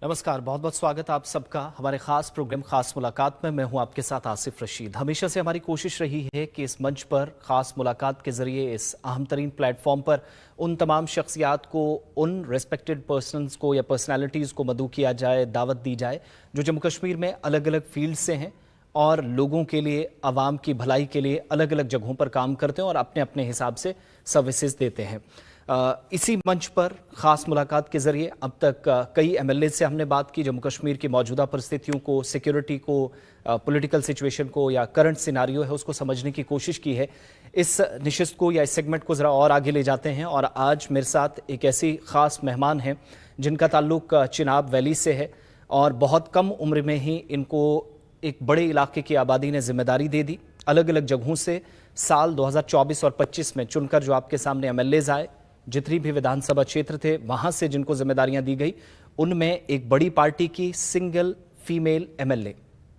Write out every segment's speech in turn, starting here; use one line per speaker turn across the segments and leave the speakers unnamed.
नमस्कार, बहुत बहुत स्वागत आप सबका हमारे खास प्रोग्राम खास मुलाकात में। मैं हूं आपके साथ आसिफ रशीद। हमेशा से हमारी कोशिश रही है कि इस मंच पर खास मुलाकात के जरिए इस अहम तरीन प्लेटफॉर्म पर उन तमाम शख्सियात को, उन रेस्पेक्टेड पर्सनस को या पर्सनालिटीज़ को मदऊ किया जाए, दावत दी जाए जो जम्मू कश्मीर में अलग अलग फील्ड से हैं और लोगों के लिए, आवाम की भलाई के लिए अलग अलग जगहों पर काम करते हैं और अपने अपने हिसाब से सर्विसेज देते हैं। इसी मंच पर ख़ास मुलाकात के ज़रिए अब तक कई एमएलए से हमने बात की, जम्मू कश्मीर की मौजूदा परिस्थितियों को, सिक्योरिटी को, पॉलिटिकल सिचुएशन को या करंट सिनारियो है उसको समझने की कोशिश की है। इस निशिस्त को या इस सेगमेंट को ज़रा और आगे ले जाते हैं और आज मेरे साथ एक ऐसी ख़ास मेहमान हैं जिनका ताल्लुक चिनाब वैली से है और बहुत कम उम्र में ही इनको एक बड़े इलाके की आबादी ने जिम्मेदारी दे दी। अलग अलग जगहों से साल 2024 और 25 में चुनकर जो आपके सामने एमएलएज आए, जितनी भी विधानसभा क्षेत्र थे वहां से जिनको जिम्मेदारियां दी गई, उनमें एक बड़ी पार्टी की सिंगल फीमेल एमएलए,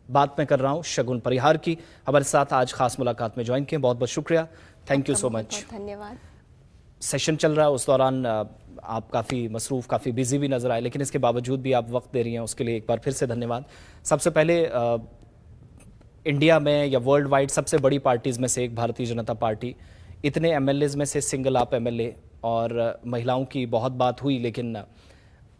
बात मैं कर रहा हूं शगुन परिहार की, हमारे साथ आज खास मुलाकात में ज्वाइन किए। बहुत बहुत शुक्रिया, थैंक यू सो मच।
धन्यवाद।
सेशन चल रहा है, उस दौरान आप काफ़ी मसरूफ़, काफ़ी बिजी भी नजर आए, लेकिन इसके बावजूद भी आप वक्त दे रही हैं, उसके लिए एक बार फिर से धन्यवाद। सबसे पहले इंडिया में या वर्ल्ड वाइड सबसे बड़ी पार्टीज़ में से एक भारतीय जनता पार्टी, इतने एमएलएज में से सिंगल आप एमएलए, और महिलाओं की बहुत बात हुई, लेकिन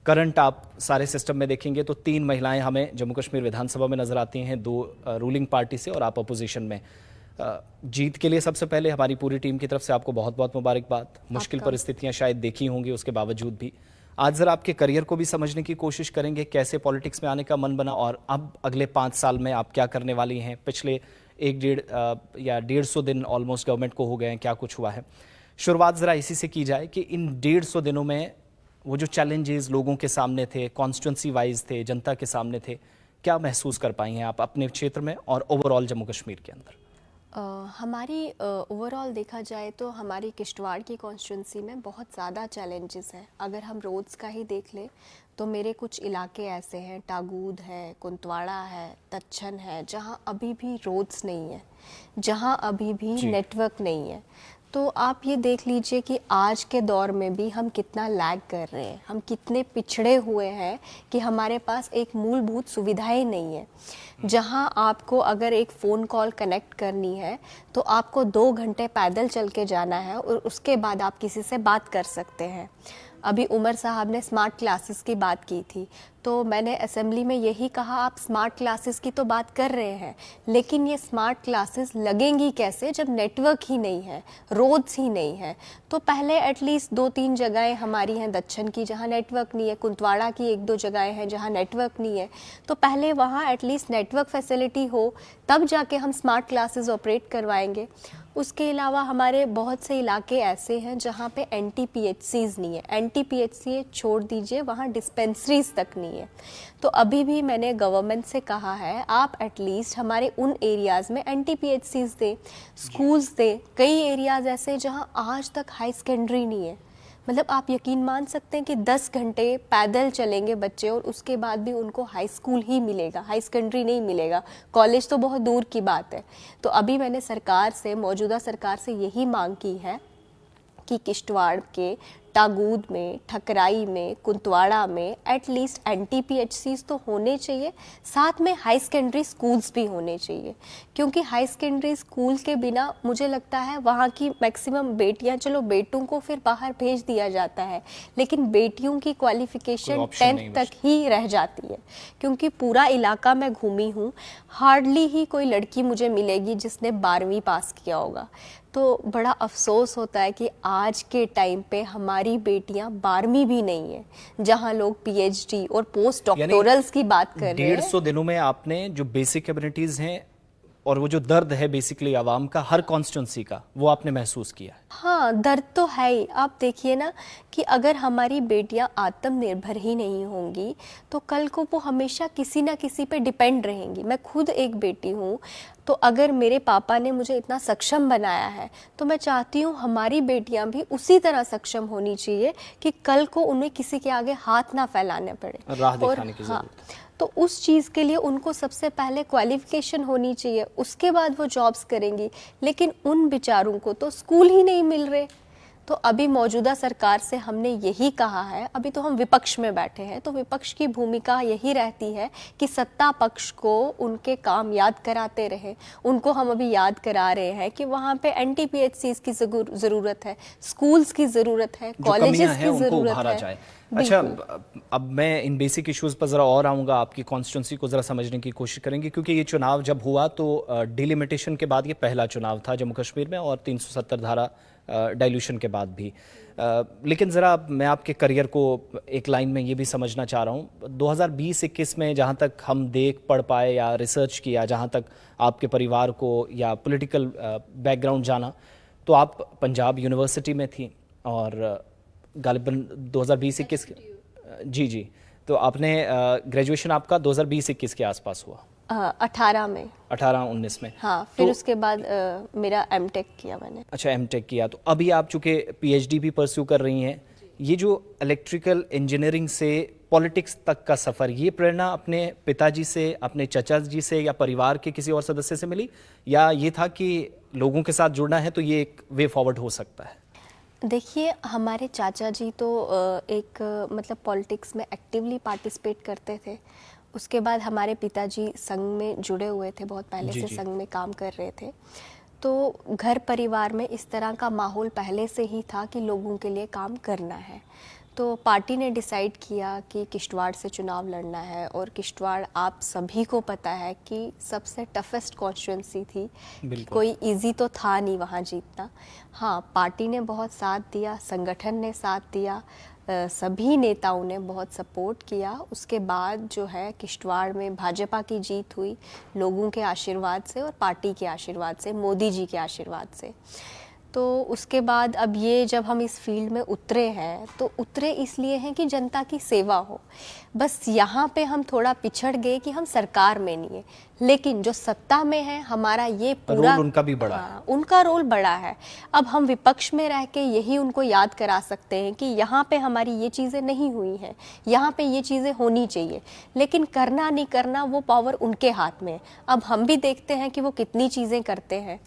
करंट आप सारे सिस्टम में देखेंगे तो 3 महिलाएं हमें जम्मू कश्मीर विधानसभा में नजर आती हैं, 2 रूलिंग पार्टी से और आप अपोजिशन में। जीत के लिए सबसे पहले हमारी पूरी टीम की तरफ से आपको बहुत बहुत मुबारकबाद। मुश्किल परिस्थितियां शायद देखी होंगी, उसके बावजूद भी आज जरा आपके करियर को भी समझने की कोशिश करेंगे, कैसे पॉलिटिक्स में आने का मन बना और अब अगले 5 साल में आप क्या करने वाली हैं। पिछले 1-1.5 दिन ऑलमोस्ट गवर्नमेंट को हो गए हैं, क्या कुछ हुआ है। शुरुआत ज़रा इसी से की जाए कि इन 150 दिनों में वो जो चैलेंजेस लोगों के सामने थे, कॉन्स्टिट्यूंसी वाइज थे, जनता के सामने थे, क्या महसूस कर पाई हैं आप अपने क्षेत्र में और ओवरऑल जम्मू कश्मीर के अंदर?
हमारी ओवरऑल देखा जाए तो हमारी किश्तवाड़ की कॉन्स्टिट्यूंसी में बहुत ज़्यादा चैलेंजेस हैं। अगर हम रोड्स का ही देख लें तो मेरे कुछ इलाके ऐसे हैं, टागूद है, कुंतवाड़ा है, तच्छन है, जहाँ अभी भी रोड्स नहीं है, जहाँ अभी भी नेटवर्क नहीं है। तो आप ये देख लीजिए कि आज के दौर में भी हम कितना लैग कर रहे हैं, हम कितने पिछड़े हुए हैं कि हमारे पास एक मूलभूत सुविधाएं नहीं है। जहां आपको अगर एक फ़ोन कॉल कनेक्ट करनी है तो आपको 2 घंटे पैदल चल के जाना है और उसके बाद आप किसी से बात कर सकते हैं। अभी उमर साहब ने स्मार्ट क्लासेस की बात की थी, तो मैंने असेंबली में यही कहा, आप स्मार्ट क्लासेस की तो बात कर रहे हैं, लेकिन ये स्मार्ट क्लासेस लगेंगी कैसे जब नेटवर्क ही नहीं है, रोड्स ही नहीं है। तो पहले एटलीस्ट 2-3 जगहें हमारी हैं दक्षिण की जहाँ नेटवर्क नहीं है, कुंतवाड़ा की 1-2 जगहें हैं जहाँ नेटवर्क नहीं है। तो पहले वहाँ एटलीस्ट नेटवर्क फैसिलिटी हो, तब जाके हम स्मार्ट क्लासेस ऑपरेट करवाएंगे। उसके अलावा हमारे बहुत से इलाके ऐसे हैं जहाँ पे NTPHCs नहीं है। NTPHC छोड़ दीजिए, वहाँ डिस्पेंसरीज तक नहीं है। तो अभी भी मैंने गवर्नमेंट से कहा है, आप एटलीस्ट हमारे उन एरियाज़ में NTPHCs दें, स्कूल्स दें। कई एरियाज़ ऐसे जहाँ आज तक हाई सेकेंडरी नहीं है। मतलब आप यकीन मान सकते हैं कि 10 घंटे पैदल चलेंगे बच्चे और उसके बाद भी उनको हाई स्कूल ही मिलेगा, हाई सेकेंडरी नहीं मिलेगा, कॉलेज तो बहुत दूर की बात है। तो अभी मैंने सरकार से, मौजूदा सरकार से यही मांग की है कि किश्तवाड़ के टागूद में, ठकराई में, कुंतवाड़ा में एटलीस्ट NTPHCs तो होने चाहिए, साथ में हाई सेकेंडरी स्कूल्स भी होने चाहिए। क्योंकि हाई सेकेंडरी स्कूल के बिना मुझे लगता है वहाँ की मैक्सिमम बेटियाँ, चलो बेटों को फिर बाहर भेज दिया जाता है, लेकिन बेटियों की क्वालिफिकेशन 10th तक ही रह जाती है। क्योंकि पूरा इलाका मैं घूमी हूँ, हार्डली ही कोई लड़की मुझे मिलेगी जिसने 12वीं पास किया होगा। तो बड़ा अफसोस होता है कि आज के टाइम पे हमारी बेटियां 12वीं भी नहीं है, जहां लोग PhD और पोस्ट डॉक्टोरल्स की बात कर रहे हैं।
150 दिनों में आपने जो बेसिक कम्युनिटीज हैं और वो जो दर्द है बेसिकली आवाम का, हर कॉन्स्टिट्यूंसी का, वो आपने महसूस किया है?
हाँ, दर्द तो है ही। आप देखिए ना कि अगर हमारी बेटियां आत्मनिर्भर ही नहीं होंगी तो कल को वो हमेशा किसी ना किसी पे डिपेंड रहेंगी। मैं खुद एक बेटी हूँ, तो अगर मेरे पापा ने मुझे इतना सक्षम बनाया है तो मैं चाहती हूँ हमारी बेटियां भी उसी तरह सक्षम होनी चाहिए कि कल को उन्हें किसी के आगे हाथ ना फैलाने पड़े,
राह दिखाने की जरूरत है।
तो उस चीज़ के लिए उनको सबसे पहले क्वालिफिकेशन होनी चाहिए, उसके बाद वो जॉब्स करेंगी। लेकिन उन बेचारों को तो स्कूल ही नहीं मिल रहे, तो अभी मौजूदा सरकार से हमने यही कहा है, अभी तो हम विपक्ष में बैठे हैं, तो विपक्ष की भूमिका यही रहती है कि सत्ता पक्ष को उनके काम याद कराते रहे। उनको हम अभी याद करा रहे हैं कि वहाँ पे NTPHCs की ज़रूरत है, स्कूल्स की ज़रूरत है, कॉलेजेस की ज़रूरत है।
अच्छा, अब मैं इन बेसिक इश्यूज पर ज़रा और आऊँगा, आपकी कॉन्स्टिट्यूंसी को ज़रा समझने की कोशिश करेंगे, क्योंकि ये चुनाव जब हुआ तो डिलिमिटेशन के बाद ये पहला चुनाव था जम्मू कश्मीर में, और 370 धारा डाइल्यूशन के बाद भी। लेकिन ज़रा मैं आपके करियर को एक लाइन में ये भी समझना चाह रहा हूँ। 2020-21 में जहाँ तक हम देख पढ़ पाए या रिसर्च किया, जहाँ तक आपके परिवार को या पॉलिटिकल बैकग्राउंड जाना, तो आप पंजाब यूनिवर्सिटी में थी और गालिबन 2020-21 जी जी, तो आपने ग्रेजुएशन आपका 2020-21 के आसपास हुआ?
18 में,
18-19 में।
हाँ, फिर उसके बाद मेरा M.Tech किया मैंने।
अच्छा, M.Tech किया। तो अभी आप चूँकि PhD भी परस्यू कर रही हैं, ये जो इलेक्ट्रिकल इंजीनियरिंग से पॉलिटिक्स तक का सफ़र, ये प्रेरणा अपने पिताजी से, अपने चचा जी से या परिवार के किसी और सदस्य से मिली, या ये था कि लोगों के साथ जुड़ना है तो ये एक वे फॉरवर्ड हो सकता है?
देखिए, हमारे चाचा जी तो एक मतलब पॉलिटिक्स में एक्टिवली पार्टिसिपेट करते थे। उसके बाद हमारे पिताजी संघ में जुड़े हुए थे, बहुत पहले से संघ में काम कर रहे थे। तो घर परिवार में इस तरह का माहौल पहले से ही था कि लोगों के लिए काम करना है। तो पार्टी ने डिसाइड किया कि किश्तवाड़ से चुनाव लड़ना है, और किश्तवाड़ आप सभी को पता है कि सबसे टफेस्ट कॉन्स्टिट्यूंसी थी, कोई इजी तो था नहीं वहाँ जीतना। हाँ, पार्टी ने बहुत साथ दिया, संगठन ने साथ दिया, सभी नेताओं ने बहुत सपोर्ट किया। उसके बाद जो है किश्तवाड़ में भाजपा की जीत हुई, लोगों के आशीर्वाद से और पार्टी के आशीर्वाद से, मोदी जी के आशीर्वाद से। तो उसके बाद अब ये जब हम इस फील्ड में उतरे हैं, तो उतरे इसलिए हैं कि जनता की सेवा हो। बस यहाँ पे हम थोड़ा पिछड़ गए कि हम सरकार में नहीं है, लेकिन जो सत्ता में है हमारा ये पूरा
रोल उनका भी बड़ा है।
उनका रोल बड़ा है। अब हम विपक्ष में रह के यही उनको याद करा सकते हैं कि यहाँ पे हमारी ये चीज़ें नहीं हुई हैं, यहाँ पे ये चीज़ें होनी चाहिए, लेकिन करना नहीं करना वो पावर उनके हाथ में है। अब हम भी देखते हैं कि वो कितनी चीज़ें करते हैं।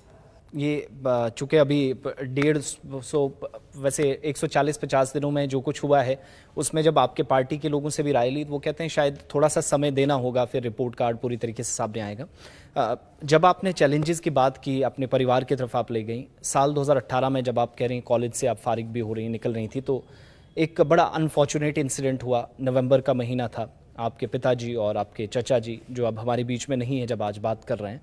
ये चूँकि अभी 150 वैसे 140-50 दिनों में जो कुछ हुआ है, उसमें जब आपके पार्टी के लोगों से भी राय ली तो वो कहते हैं शायद थोड़ा सा समय देना होगा, फिर रिपोर्ट कार्ड पूरी तरीके से सामने आएगा। जब आपने चैलेंजेस की बात की, अपने परिवार की तरफ आप ले गई, साल 2018 में जब आप कह रही हैं कॉलेज से आप फारिग भी हो रही निकल रही थी, तो एक बड़ा अनफॉर्चुनेट इंसिडेंट हुआ। नवंबर का महीना था, आपके पिताजी और आपके चचा जी, जो अब हमारे बीच में नहीं है जब आज बात कर रहे हैं,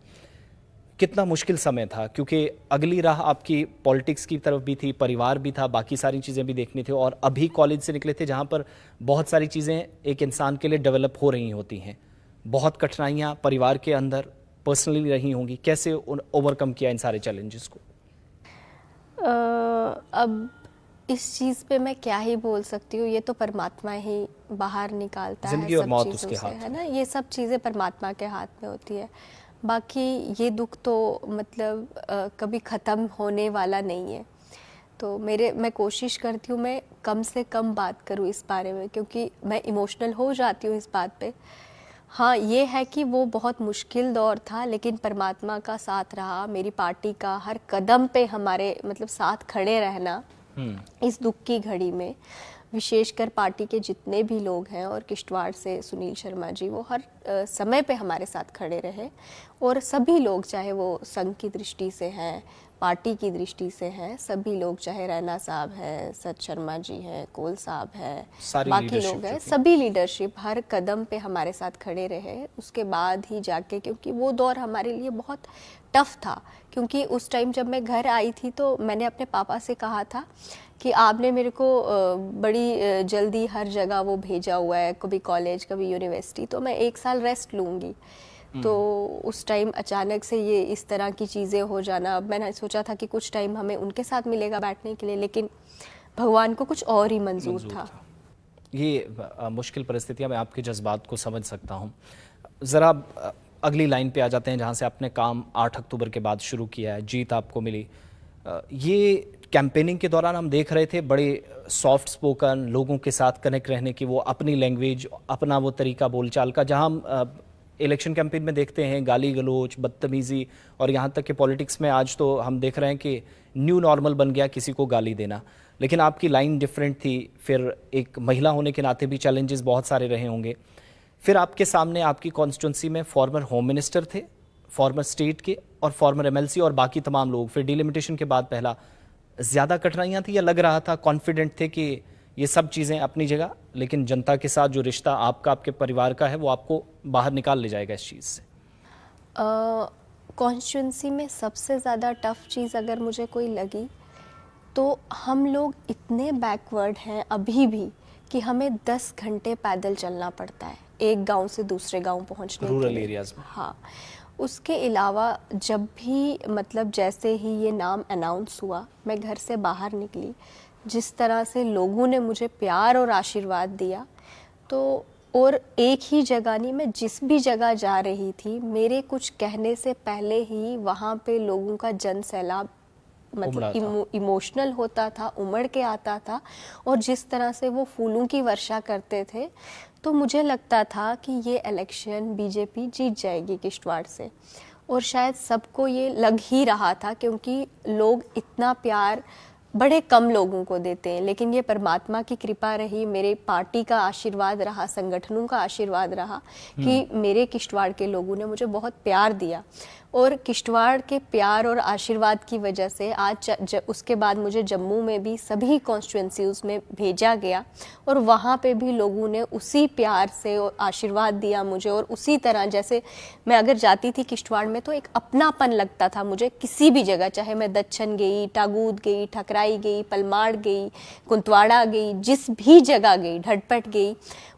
कितना मुश्किल समय था, क्योंकि अगली राह आपकी पॉलिटिक्स की तरफ भी थी, परिवार भी था, बाकी सारी चीज़ें भी देखनी थी, और अभी कॉलेज से निकले थे जहाँ पर बहुत सारी चीज़ें एक इंसान के लिए डेवलप हो रही होती हैं। बहुत कठिनाइयाँ परिवार के अंदर पर्सनली रही होंगी, कैसे ओवरकम किया इन सारे चैलेंजेस को?
अब इस चीज़ पे मैं क्या ही बोल सकती हूँ, ये तो परमात्मा ही बाहर निकालता है,
जिंदगी और मौत उसके हाथ
है ना, ये सब चीज़ें परमात्मा के हाथ में होती है। बाकी ये दुख तो मतलब कभी ख़त्म होने वाला नहीं है। तो मैं कोशिश करती हूँ मैं कम से कम बात करूँ इस बारे में, क्योंकि मैं इमोशनल हो जाती हूँ इस बात पे। हाँ, ये है कि वो बहुत मुश्किल दौर था, लेकिन परमात्मा का साथ रहा, मेरी पार्टी का हर कदम पे हमारे मतलब साथ खड़े रहना इस दुख की घड़ी में, विशेषकर पार्टी के जितने भी लोग हैं और किश्तवाड़ से सुनील शर्मा जी, वो हर समय पे हमारे साथ खड़े रहे। और सभी लोग, चाहे वो संघ की दृष्टि से हैं, पार्टी की दृष्टि से हैं, सभी लोग, चाहे रैना साहब हैं, सच शर्मा जी हैं, कोल साहब हैं, बाकी लोग हैं, सभी लीडरशिप हर कदम पे हमारे साथ खड़े रहे। उसके बाद ही जाके, क्योंकि वो दौर हमारे लिए बहुत टफ था, क्योंकि उस टाइम जब मैं घर आई थी तो मैंने अपने पापा से कहा था कि आपने मेरे को बड़ी जल्दी हर जगह वो भेजा हुआ है, कभी कॉलेज कभी यूनिवर्सिटी, तो मैं 1 साल रेस्ट लूँगी। तो उस टाइम अचानक से ये इस तरह की चीज़ें हो जाना, अब मैंने सोचा था कि कुछ टाइम हमें उनके साथ मिलेगा बैठने के लिए, लेकिन भगवान को कुछ और ही मंजूर था।
ये मुश्किल परिस्थितियाँ, मैं आपके जज्बात को समझ सकता हूँ। ज़रा अगली लाइन पे आ जाते हैं, जहाँ से आपने काम 8 अक्टूबर के बाद शुरू किया है, जीत आपको मिली। ये कैंपेनिंग के दौरान हम देख रहे थे बड़े सॉफ्ट स्पोकन, लोगों के साथ कनेक्ट रहने की वो अपनी लैंग्वेज, अपना वो तरीका बोलचाल का, जहाँ हम इलेक्शन कैंपेन में देखते हैं गाली गलौज, बदतमीज़ी, और यहाँ तक कि पॉलिटिक्स में आज तो हम देख रहे हैं कि न्यू नॉर्मल बन गया किसी को गाली देना। लेकिन आपकी लाइन डिफरेंट थी, फिर एक महिला होने के नाते भी चैलेंजेस बहुत सारे रहे होंगे। फिर आपके सामने आपकी कॉन्स्टिट्यूंसी में फॉर्मर होम मिनिस्टर थे, फॉर्मर स्टेट के, और फॉर्मर एमएलसी और बाकी तमाम लोग। फिर डिलिमिटेशन के बाद पहला ज़्यादा कठिनाइयाँ थी, या लग रहा था, कॉन्फिडेंट थे कि ये सब चीज़ें अपनी जगह, लेकिन जनता के साथ जो रिश्ता आपका, आपके परिवार का है, वो आपको बाहर निकाल ले जाएगा इस चीज़ से?
कॉन्स्टिट्यूंसी में सबसे ज़्यादा टफ चीज़ अगर मुझे कोई लगी तो हम लोग इतने बैकवर्ड हैं अभी भी कि हमें 10 घंटे पैदल चलना पड़ता है एक गांव से दूसरे गांव पहुंचने के
रूरल
लिए।
एरियाज में।
हाँ, उसके अलावा जब भी मतलब जैसे ही ये नाम अनाउंस हुआ, मैं घर से बाहर निकली, जिस तरह से लोगों ने मुझे प्यार और आशीर्वाद दिया, तो और एक ही जगह नहीं, मैं जिस भी जगह जा रही थी, मेरे कुछ कहने से पहले ही वहाँ पे लोगों का जन सैलाब मतलब इमोशनल होता था, उमड़ के आता था। और जिस तरह से वो फूलों की वर्षा करते थे, तो मुझे लगता था कि ये इलेक्शन बीजेपी जीत जाएगी किश्तवाड़ से। और शायद सबको ये लग ही रहा था, क्योंकि लोग इतना प्यार बड़े कम लोगों को देते हैं। लेकिन ये परमात्मा की कृपा रही, मेरे पार्टी का आशीर्वाद रहा, संगठनों का आशीर्वाद रहा कि मेरे किश्तवाड़ के लोगों ने मुझे बहुत प्यार दिया। और किश्तवाड़ के प्यार और आशीर्वाद की वजह से आज उसके बाद मुझे जम्मू में भी सभी कॉन्स्टिट्यूंसीज में भेजा गया, और वहाँ पे भी लोगों ने उसी प्यार से आशीर्वाद दिया मुझे। और उसी तरह जैसे मैं अगर जाती थी किश्तवाड़ में, तो एक अपनापन लगता था मुझे किसी भी जगह, चाहे मैं दच्छन गई, टागूद गई, ठकराई गई, पलमाड़ गई, कुंतवाड़ा गई, जिस भी जगह गई, ढटपट गई,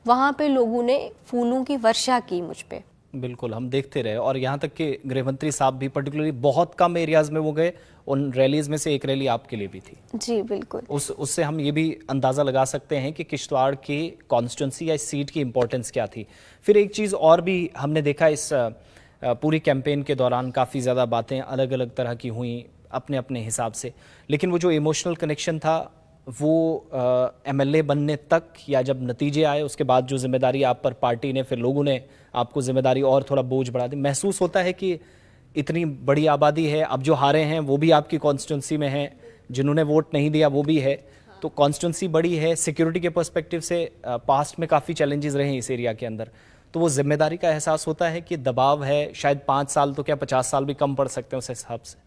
वहाँ पे लोगों ने फूलों की वर्षा की मुझ पे।
बिल्कुल, हम देखते रहे। और यहाँ तक कि गृहमंत्री साहब भी पर्टिकुलरली बहुत कम एरियाज में वो गए, उन रैलीज में से एक रैली आपके लिए भी थी।
जी बिल्कुल।
उससे हम ये भी अंदाज़ा लगा सकते हैं कि किश्तवाड़ की कॉन्स्टिट्यूंसी या इस सीट की इंपॉर्टेंस क्या थी। फिर एक चीज़ और भी हमने देखा इस पूरी कैंपेन के दौरान, काफ़ी ज़्यादा बातें अलग अलग तरह की हुई अपने अपने हिसाब से, लेकिन वो जो इमोशनल कनेक्शन था वो एमएलए बनने तक, या जब नतीजे आए उसके बाद जो जिम्मेदारी आप पर पार्टी ने, फिर लोगों ने आपको जिम्मेदारी और थोड़ा बोझ बढ़ा दी। महसूस होता है कि इतनी बड़ी आबादी है, अब जो हारे हैं वो भी आपकी कॉन्स्टिट्यूंसी में हैं, जिन्होंने वोट नहीं दिया वो भी है, तो कॉन्स्टिट्यूंसी बड़ी है। सिक्योरिटी के पर्सपेक्टिव से पास्ट में काफ़ी चैलेंजेस रहे हैं इस एरिया के अंदर, तो वो जिम्मेदारी का एहसास होता है कि दबाव है। शायद 5 साल तो क्या 50 साल भी कम पड़ सकते हैं उस हिसाब से।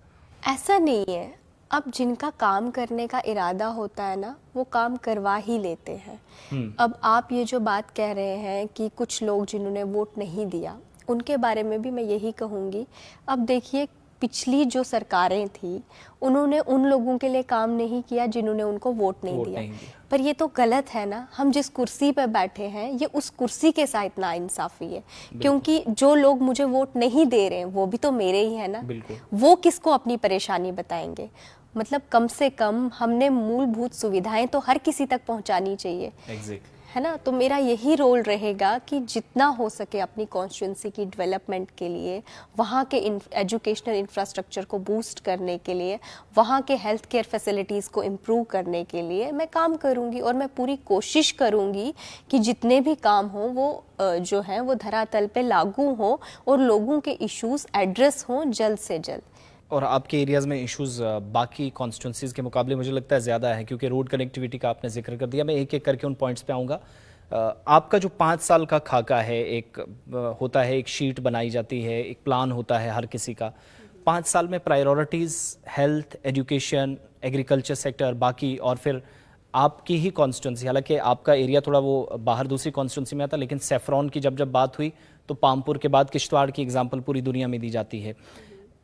ऐसा नहीं है, अब जिनका काम करने का इरादा होता है ना, वो काम करवा ही लेते हैं। अब आप ये जो बात कह रहे हैं कि कुछ लोग जिन्होंने वोट नहीं दिया, उनके बारे में भी मैं यही कहूँगी। अब देखिए, पिछली जो सरकारें थी, उन्होंने उन लोगों के लिए काम नहीं किया जिन्होंने उनको वोट नहीं दिया। पर ये तो गलत है ना, हम जिस कुर्सी पर बैठे हैं, ये उस कुर्सी के साथ नाइंसाफी है, क्योंकि जो लोग मुझे वोट नहीं दे रहे हैं वो भी तो मेरे ही है ना। वो किसको अपनी परेशानी बताएंगे? मतलब कम से कम हमने मूलभूत सुविधाएं तो हर किसी तक पहुंचानी चाहिए। है ना। तो मेरा यही रोल रहेगा कि जितना हो सके अपनी कॉन्स्टिट्यूंसी की डेवलपमेंट के लिए, वहाँ के एजुकेशनल इंफ्रास्ट्रक्चर को बूस्ट करने के लिए, वहाँ के हेल्थ केयर फैसिलिटीज़ को इम्प्रूव करने के लिए मैं काम करूँगी। और मैं पूरी कोशिश करूँगी कि जितने भी काम हों वो जो है वो धरातल पे लागू हों और लोगों के इश्यूज़ एड्रेस हों जल्द से जल्द।
और आपके एरियाज़ में इश्यूज़ बाकी कॉन्स्टिट्यूंसीज़ के मुकाबले मुझे लगता है ज़्यादा है, क्योंकि रोड कनेक्टिविटी का आपने जिक्र कर दिया। मैं एक एक करके उन पॉइंट्स पे आऊँगा। आपका जो 5 साल का खाका है, एक होता है, एक शीट बनाई जाती है, एक प्लान होता है हर किसी का। 5 साल में priorities health, education, agriculture sector, बाकी, और फिर आपकी ही कॉन्स्टिट्यूंसी, हालांकि आपका एरिया थोड़ा वो बाहर दूसरी कॉन्स्टिट्यूंसी में आता, लेकिन सेफ्रॉन की जब बात हुई तो पामपुर के बाद किश्तवाड़ की एग्जाम्पल पूरी दुनिया में दी जाती है।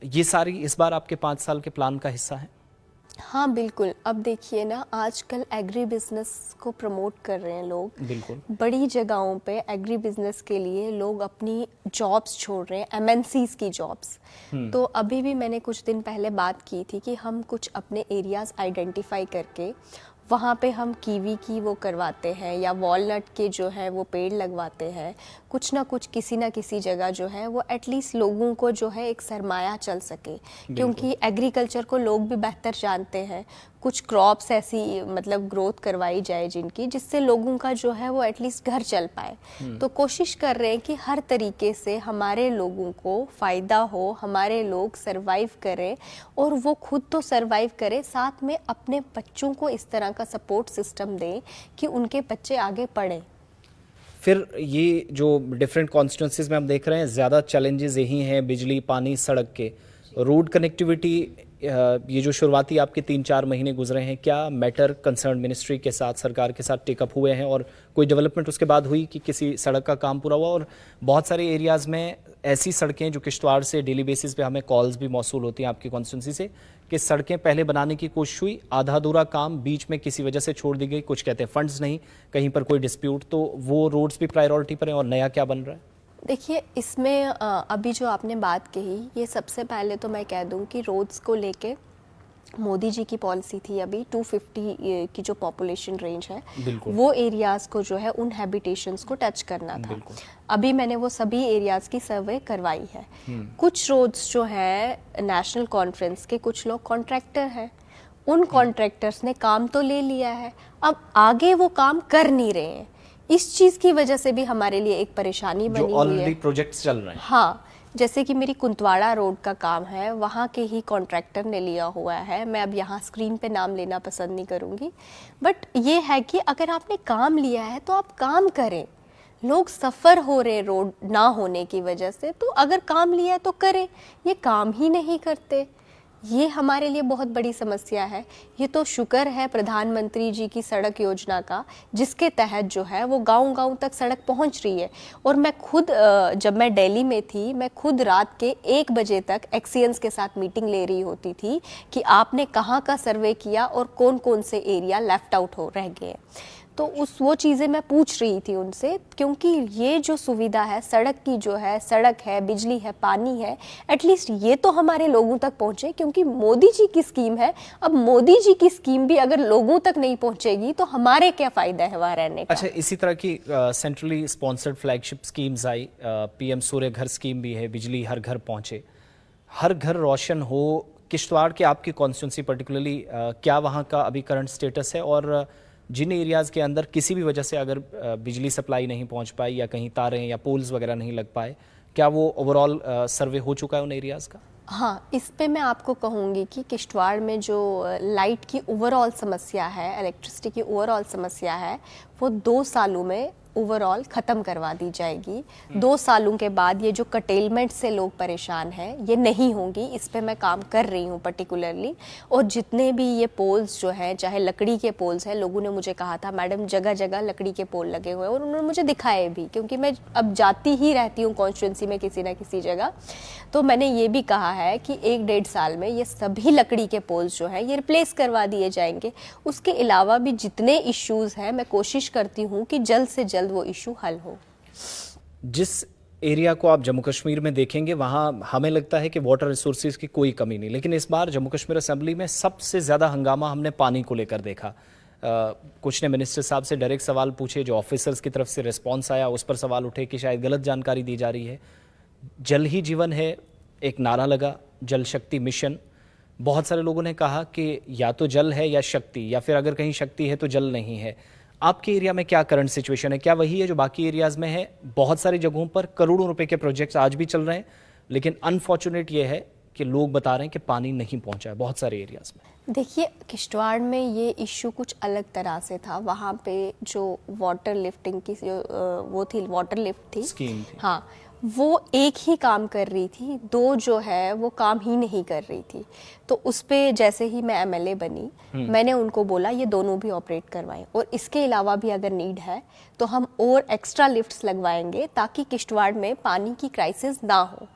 ये सारी इस बार आपके 5 साल के प्लान का हिस्सा है?
हाँ बिल्कुल। अब देखिए ना, आजकल एग्री बिजनेस को प्रमोट कर रहे हैं लोग।
बिल्कुल।
बड़ी जगहों पे एग्री बिजनेस के लिए लोग अपनी जॉब्स छोड़ रहे हैं, एमएनसीज की जॉब्स। तो अभी भी मैंने कुछ दिन पहले बात की थी कि हम कुछ अपने एरियाज आइडेंटिफाई करके वहाँ पे हम कीवी की वो करवाते हैं, या वॉलनट के जो है वो पेड़ लगवाते हैं। कुछ ना कुछ किसी ना किसी जगह जो है वो एटलीस्ट लोगों को जो है एक सरमाया चल सके, क्योंकि एग्रीकल्चर को लोग भी बेहतर जानते हैं। कुछ क्रॉप्स ऐसी मतलब ग्रोथ करवाई जाए जिनकी, जिससे लोगों का जो है वो एटलीस्ट घर चल पाए। तो कोशिश कर रहे हैं कि हर तरीके से हमारे लोगों को फ़ायदा हो, हमारे लोग सरवाइव करें और वो खुद तो सरवाइव करें, साथ में अपने बच्चों को इस तरह का सपोर्ट सिस्टम दें कि उनके बच्चे आगे पढ़ें।
फिर ये जो डिफरेंट कॉन्स्टिट्यूंसीज में हम देख रहे हैं, ज़्यादा चैलेंजेस यही हैं, बिजली, पानी, सड़क के। रोड कनेक्टिविटी, ये जो शुरुआती आपके 3-4 महीने गुजरे हैं, क्या मैटर कंसर्न मिनिस्ट्री के साथ, सरकार के साथ टेकअप हुए हैं और कोई डेवलपमेंट उसके बाद हुई कि किसी सड़क का काम पूरा हुआ? और बहुत सारे एरियाज़ में ऐसी सड़कें जो किश्तवाड़ से डेली बेसिस पे हमें कॉल्स भी मौसूल होती हैं आपकी कॉन्स्टिट्यूंसी से कि सड़कें पहले बनाने की कोशिश हुई, आधा अधूरा काम बीच में किसी वजह से छोड़ दी गई, कुछ कहते हैं फंड्स नहीं, कहीं पर कोई डिस्प्यूट, तो वो रोड्स भी प्रायोरिटी पर हैं और नया क्या बन रहा है?
देखिए, इसमें अभी जो आपने बात कही, ये सबसे पहले तो मैं कह दूं कि रोड्स को लेके मोदी जी की पॉलिसी थी अभी 250 की जो पॉपुलेशन रेंज है, वो एरियाज़ को जो है उन हैबिटेशंस को टच करना था। अभी मैंने वो सभी एरियाज़ की सर्वे करवाई है। कुछ रोड्स जो है नेशनल कॉन्फ्रेंस के कुछ लोग कॉन्ट्रैक्टर हैं, उन कॉन्ट्रैक्टर्स ने काम तो ले लिया है, अब आगे वो काम कर नहीं रहे हैं। इस चीज़ की वजह से भी हमारे लिए एक परेशानी बनी हुई है।
ऑलरेडी प्रोजेक्ट्स चल रहे हैं।
हाँ, जैसे कि मेरी कुंतवाड़ा रोड का काम है, वहाँ के ही कॉन्ट्रैक्टर ने लिया हुआ है। मैं अब यहाँ स्क्रीन पे नाम लेना पसंद नहीं करूँगी, बट ये है कि अगर आपने काम लिया है तो आप काम करें। लोग सफ़र हो रहे रोड ना होने की वजह से, तो अगर काम लिया है तो करें, ये काम ही नहीं करते। ये हमारे लिए बहुत बड़ी समस्या है। ये तो शुक्र है प्रधानमंत्री जी की सड़क योजना का, जिसके तहत जो है वो गांव-गांव तक सड़क पहुंच रही है। और मैं खुद जब मैं दिल्ली में थी, मैं खुद रात के 1 बजे तक एक्सीएंस के साथ मीटिंग ले रही होती थी कि आपने कहाँ का सर्वे किया और कौन-कौन से एरिया लेफ्ट आउट हो रह गए। तो वो चीज़ें मैं पूछ रही थी उनसे, क्योंकि ये जो सुविधा है सड़क की, जो है सड़क है, बिजली है, पानी है, एटलीस्ट ये तो हमारे लोगों तक पहुँचे, क्योंकि मोदी जी की स्कीम है। अब मोदी जी की स्कीम भी अगर लोगों तक नहीं पहुँचेगी तो हमारे क्या फ़ायदा है वहाँ रहने का।
अच्छा, इसी तरह की सेंट्रली स्पॉन्सर्ड फ्लैगशिप स्कीम्स आई, पीएम सूर्य घर स्कीम भी है, बिजली हर घर पहुँचे, हर घर रोशन हो। किश्तवाड़ के आपकी कॉन्स्टिट्यूंसी पर्टिकुलरली क्या वहाँ का अभी करंट स्टेटस है? और जिन एरियाज़ के अंदर किसी भी वजह से अगर बिजली सप्लाई नहीं पहुंच पाई या कहीं तारें या पोल्स वगैरह नहीं लग पाए, क्या वो ओवरऑल सर्वे हो चुका है उन एरियाज़ का?
हाँ, इस पे मैं आपको कहूँगी कि किश्तवाड़ में जो लाइट की ओवरऑल समस्या है, इलेक्ट्रिसिटी की ओवरऑल समस्या है, वो 2 सालों में ओवरऑल ख़त्म करवा दी जाएगी। 2 सालों के बाद ये जो कटेलमेंट से लोग परेशान हैं, ये नहीं होंगी। इस पे मैं काम कर रही हूँ पर्टिकुलरली। और जितने भी ये पोल्स जो हैं, चाहे लकड़ी के पोल्स हैं, लोगों ने मुझे कहा था मैडम जगह जगह लकड़ी के पोल लगे हुए हैं, और उन्होंने मुझे दिखाए भी, क्योंकि मैं अब जाती ही रहती हूँ कॉन्स्टिट्यूंसी में किसी न किसी जगह। तो मैंने ये भी कहा है कि 1-1.5 साल में ये सभी लकड़ी के पोल्स जो हैं ये रिप्लेस करवा दिए जाएंगे। उसके अलावा भी जितने इश्यूज़ हैं, मैं कोशिश करती हूँ कि जल्द से जल्द वो इशू हल हो।
जिस एरिया को आप जम्मू कश्मीर में देखेंगे, वहाँ हमें लगता है कि वाटर रिसोर्सेज की कोई कमी नहीं, लेकिन इस बार जम्मू कश्मीर असेंबली में सबसे ज़्यादा हंगामा हमने पानी को लेकर देखा। कुछ ने मिनिस्टर साहब से डायरेक्ट सवाल पूछे, जो ऑफिसर्स की तरफ से रिस्पॉन्स आया उस पर सवाल उठे कि शायद गलत जानकारी दी जा रही है। जल ही जीवन है, एक नारा लगा, जल शक्ति मिशन। बहुत सारे लोगों ने कहा कि या तो जल है या शक्ति, या फिर अगर कहीं शक्ति है तो जल नहीं है। आपके एरिया में क्या करंट सिचुएशन है? क्या वही है जो बाकी एरियाज़ में है? बहुत सारी जगहों पर करोड़ों रुपए के प्रोजेक्ट्स आज भी चल रहे हैं, लेकिन अनफॉर्चुनेट ये है कि लोग बता रहे हैं कि पानी नहीं पहुंचा है बहुत सारे एरियाज़ में।
देखिए, किश्तवाड़ में ये इशू कुछ अलग तरह से था। वहाँ पे जो वाटर लिफ्टिंग की जो वो थी, वाटर लिफ्ट थी,
स्कीम थी,
हाँ, वो एक ही काम कर रही थी, 2 जो है वो काम ही नहीं कर रही थी। तो उस पे जैसे ही मैं एमएलए बनी, मैंने उनको बोला ये दोनों भी ऑपरेट करवाएं, और इसके अलावा भी अगर नीड है तो हम और एक्स्ट्रा लिफ्ट्स लगवाएंगे ताकि किश्तवाड़ में पानी की क्राइसिस ना हो।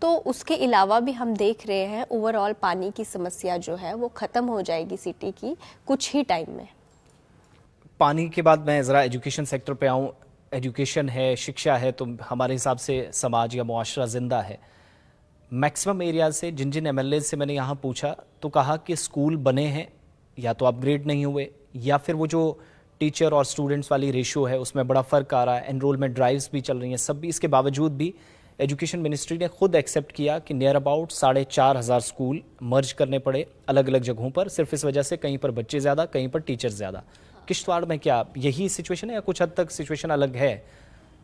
तो उसके अलावा भी हम देख रहे हैं ओवरऑल पानी की समस्या जो है वो ख़त्म हो जाएगी सिटी की कुछ ही टाइम में।
पानी के बाद मैं ज़रा एजुकेशन सेक्टर पे आऊँ। एजुकेशन है, शिक्षा है, तो हमारे हिसाब से समाज या मुआशरा ज़िंदा है। मैक्सिमम एरिया से जिन जिन एमएलए से मैंने यहाँ पूछा तो कहा कि स्कूल बने हैं, या तो अपग्रेड नहीं हुए, या फिर वो जो टीचर और स्टूडेंट्स वाली रेशियो है उसमें बड़ा फ़र्क आ रहा है। एनरोलमेंट ड्राइव्स भी चल रही हैं, सब भी, इसके बावजूद भी एजुकेशन मिनिस्ट्री ने खुद एक्सेप्ट किया कि नियर अबाउट 4,500 स्कूल मर्ज करने पड़े अलग अलग जगहों पर, सिर्फ इस वजह से कहीं पर बच्चे ज़्यादा, कहीं पर टीचर्स ज़्यादा। किश्तवाड़ में क्या यही सिचुएशन है या कुछ हद तक सिचुएशन अलग है?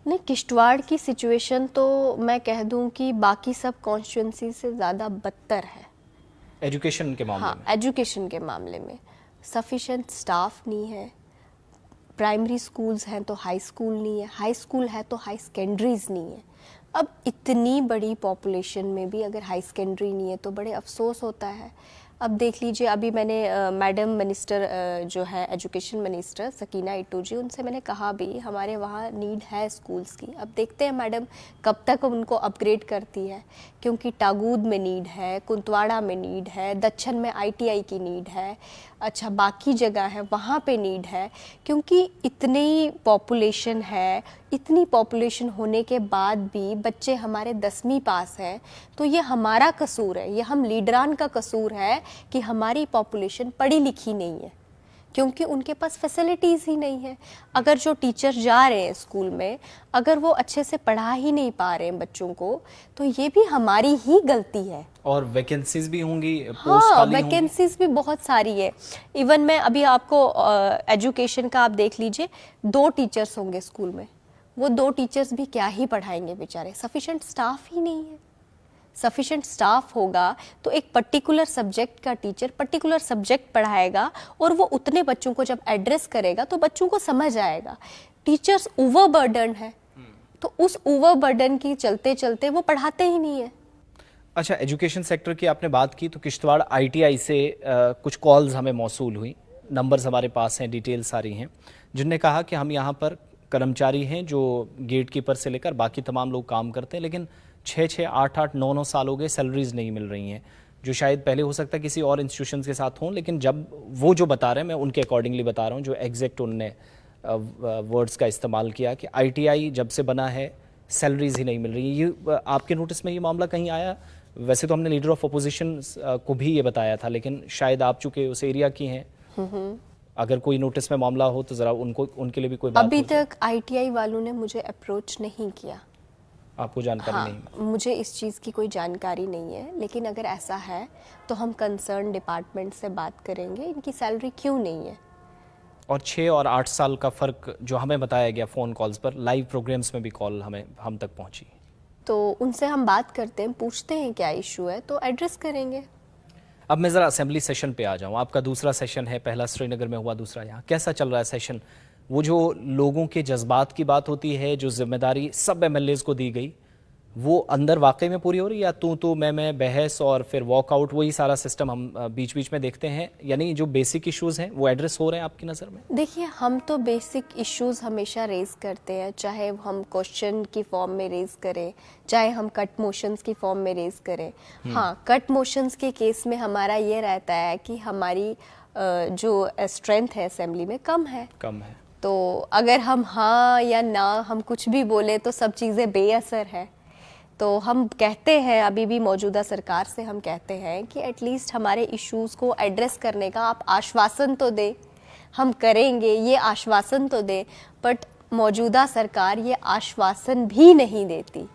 नहीं, किश्तवाड़ की सिचुएशन तो मैं कह दूं कि बाकी सब कॉन्स्टिट्यूंसी से ज़्यादा बदतर है
एजुकेशन के मामले में।
एजुकेशन के मामले में सफिशेंट स्टाफ नहीं है। प्राइमरी स्कूल्स हैं तो हाई स्कूल नहीं है, हाई स्कूल है तो हाई सेकेंडरीज नहीं है। अब इतनी बड़ी पॉपुलेशन में भी अगर हाई सेकेंडरी नहीं है तो बड़े अफसोस होता है। अब देख लीजिए, अभी मैंने मैडम मिनिस्टर जो है एजुकेशन मिनिस्टर सकीना इट्टू जी, उनसे मैंने कहा भी हमारे वहाँ नीड है स्कूल्स की। अब देखते हैं मैडम कब तक उनको अपग्रेड करती है, क्योंकि टागूद में नीड है, कुंतवाड़ा में नीड है, दच्छन में ITI की नीड है, अच्छा बाकी जगह है वहाँ पे नीड है, क्योंकि इतनी पॉपुलेशन है। इतनी पॉपुलेशन होने के बाद भी बच्चे हमारे 10वीं पास हैं, तो ये हमारा कसूर है, ये हम लीडरान का कसूर है कि हमारी पॉपुलेशन पढ़ी लिखी नहीं है, क्योंकि उनके पास फैसिलिटीज़ ही नहीं है। अगर जो टीचर जा रहे हैं स्कूल में, अगर वो अच्छे से पढ़ा ही नहीं पा रहे हैं बच्चों को, तो ये भी हमारी ही गलती है।
और वैकेंसीज भी होंगी,
हाँ, वैकेंसीज भी बहुत सारी है। इवन मैं अभी आपको एजुकेशन का आप देख लीजिए, 2 टीचर्स होंगे स्कूल में, वो 2 टीचर्स भी क्या ही पढ़ाएंगे बेचारे, सफिशेंट स्टाफ ही नहीं है। सफिशेंट स्टाफ होगा तो एक पर्टिकुलर सब्जेक्ट का टीचर पर्टिकुलर सब्जेक्ट पढ़ाएगा और वो उतने बच्चों को जब एड्रेस करेगा तो बच्चों को समझ आएगा। टीचर्स ओवरबर्डन है, तो उस ओवरबर्डन की चलते चलते वो पढ़ाते ही नहीं है।
अच्छा, एजुकेशन सेक्टर की आपने बात की तो किश्तवाड़ ITI से कुछ कॉल्स हमें मौसूल हुई, नंबर्स हमारे पास हैं, डिटेल सारी हैं, जिनने कहा कि हम यहाँ पर कर्मचारी हैं जो गेट कीपर से लेकर बाकी तमाम लोग काम करते हैं, लेकिन 6-6, 8-8, 9-9 साल हो गए, सैलरीज नहीं मिल रही हैं, जो शायद पहले हो सकता है किसी और इंस्टीट्यूशन के साथ हों, लेकिन जब वो जो बता रहे हैं मैं उनके अकॉर्डिंगली बता रहा हूँ, जो एग्जैक्ट उनने वर्ड्स का इस्तेमाल किया कि ITI जब से बना है सैलरीज ही नहीं मिल रही। ये आपके नोटिस में ये मामला कहीं आया? वैसे तो हमने लीडर ऑफ अपोजिशन को भी ये बताया था, लेकिन शायद आप चूंकि उस एरिया की हैं, अगर कोई नोटिस में मामला हो तो जरा उनके लिए भी कोई बात
अभी तक ITI वालों ने मुझे अप्रोच नहीं किया,
आपको जानकारी नहीं?
मुझे इस चीज़ की कोई जानकारी नहीं है, लेकिन अगर ऐसा है तो हम कंसर्न डिपार्टमेंट से बात करेंगे, इनकी सैलरी क्यों नहीं है।
और 6 और 8 साल का फ़र्क जो हमें बताया गया फ़ोन कॉल्स पर, लाइव प्रोग्राम्स में भी कॉल हम तक पहुंची,
तो उनसे हम बात करते हैं, पूछते हैं क्या इशू है तो एड्रेस करेंगे।
अब मैं ज़रा असेंबली सेशन पे आ जाऊँ। आपका दूसरा सेशन है, पहला श्रीनगर में हुआ, दूसरा यहाँ। कैसा चल रहा है सेशन? वो जो लोगों के जज्बात की बात होती है, जो जिम्मेदारी सब MLAs को दी गई, वो अंदर वाकई में पूरी हो रही है, या तू मैं बहस और फिर वॉकआउट, वही सारा सिस्टम हम बीच बीच में देखते हैं? यानी जो बेसिक इश्यूज़ हैं वो एड्रेस हो रहे हैं आपकी नज़र में?
देखिए, हम तो बेसिक इश्यूज हमेशा रेज करते हैं, चाहे हम क्वेश्चन की फॉर्म में रेज करें, चाहे हम कट मोशंस की फॉर्म में रेज करें। हाँ, कट मोशंस के केस में हमारा ये रहता है कि हमारी जो स्ट्रेंथ है असेंबली में कम है, तो अगर हम हाँ या ना हम कुछ भी बोले तो सब चीज़ें बेअसर है। तो हम कहते हैं, अभी भी मौजूदा सरकार से हम कहते हैं कि एटलीस्ट हमारे इश्यूज़ को एड्रेस करने का आप आश्वासन तो दें, हम करेंगे ये आश्वासन तो दें, बट मौजूदा सरकार ये आश्वासन भी नहीं देती।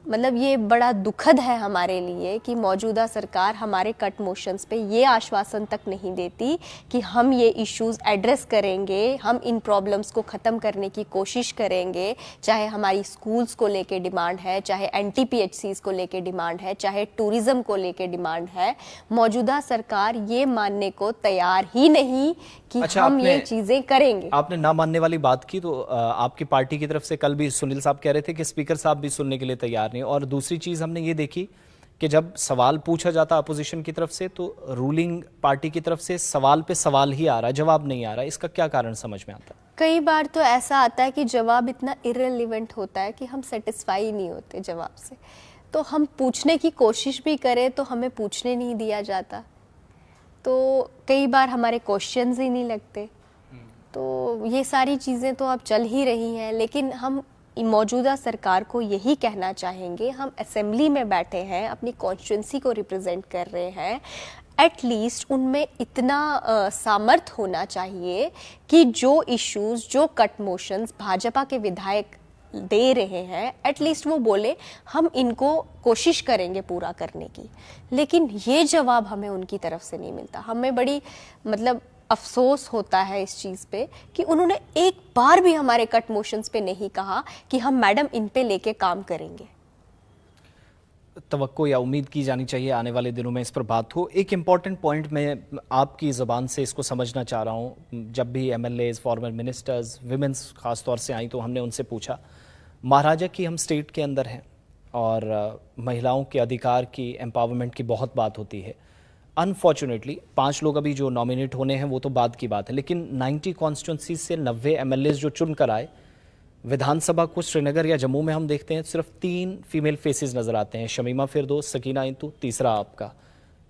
मतलब ये बड़ा दुखद है हमारे लिए कि मौजूदा सरकार हमारे कट मोशंस पे ये आश्वासन तक नहीं देती कि हम ये इश्यूज़ एड्रेस करेंगे, हम इन प्रॉब्लम्स को ख़त्म करने की कोशिश करेंगे। चाहे हमारी स्कूल्स को लेके डिमांड है, चाहे NTPHCs को लेके डिमांड है, चाहे टूरिज़्म को लेके डिमांड है, मौजूदा सरकार ये मानने को तैयार ही नहीं कि हम ये चीज़ें करेंगे।
आपने ना मानने वाली बात की, तो आपकी पार्टी की तरफ से कल भी सुनील साहब कह रहे थे कि स्पीकर साहब भी सुनने के लिए तैयार नहीं। और दूसरी चीज़ हमने ये देखी कि जब सवाल पूछा जाता अपोजिशन की तरफ से, तो रूलिंग पार्टी की तरफ से सवाल पे सवाल ही आ रहा है, जवाब नहीं आ रहा है। इसका क्या कारण समझ में आता है?
कई बार तो ऐसा आता है कि जवाब इतना इररिलेवेंट होता है कि हम सेटिस्फाई नहीं होते जवाब से, तो हम पूछने की कोशिश भी करें तो हमें पूछने नहीं दिया जाता, तो कई बार हमारे क्वेश्चंस ही नहीं लगते। तो ये सारी चीज़ें तो अब चल ही रही हैं, लेकिन हम मौजूदा सरकार को यही कहना चाहेंगे, हम असेंबली में बैठे हैं, अपनी कॉन्स्टिट्यूंसी को रिप्रेजेंट कर रहे हैं, एटलीस्ट उनमें इतना सामर्थ्य होना चाहिए कि जो इश्यूज़, जो कट मोशंस भाजपा के विधायक दे रहे हैं, एटलीस्ट वो बोले हम इनको कोशिश करेंगे पूरा करने की। लेकिन ये जवाब हमें उनकी तरफ से नहीं मिलता। हमें बड़ी मतलब अफसोस होता है इस चीज़ पे कि उन्होंने एक बार भी हमारे कट मोशंस पे नहीं कहा कि हम मैडम इन पे लेके काम करेंगे।
तवक्को या उम्मीद की जानी चाहिए आने वाले दिनों में इस पर बात हो। एक इम्पॉर्टेंट पॉइंट मैं आपकी ज़बान से इसको समझना चाह रहा हूँ। जब भी एमएलएज, फॉर्मर मिनिस्टर्स, विमेंस ख़ास तौर से आई तो हमने उनसे पूछा, महाराजा की हम स्टेट के अंदर हैं और महिलाओं के अधिकार की, एम्पावरमेंट की बहुत बात होती है। अनफॉर्चुनेटली 5 लोग अभी जो नॉमिनेट होने हैं वो तो बात की बात है, लेकिन 90 कॉन्स्टिट्यूंसी से 90 एमएलएज जो चुन कर आए, विधानसभा को श्रीनगर या जम्मू में हम देखते हैं सिर्फ 3 फीमेल फेसेस नजर आते हैं, शमीमा फिरदौस, सकीना इंतु, तीसरा आपका।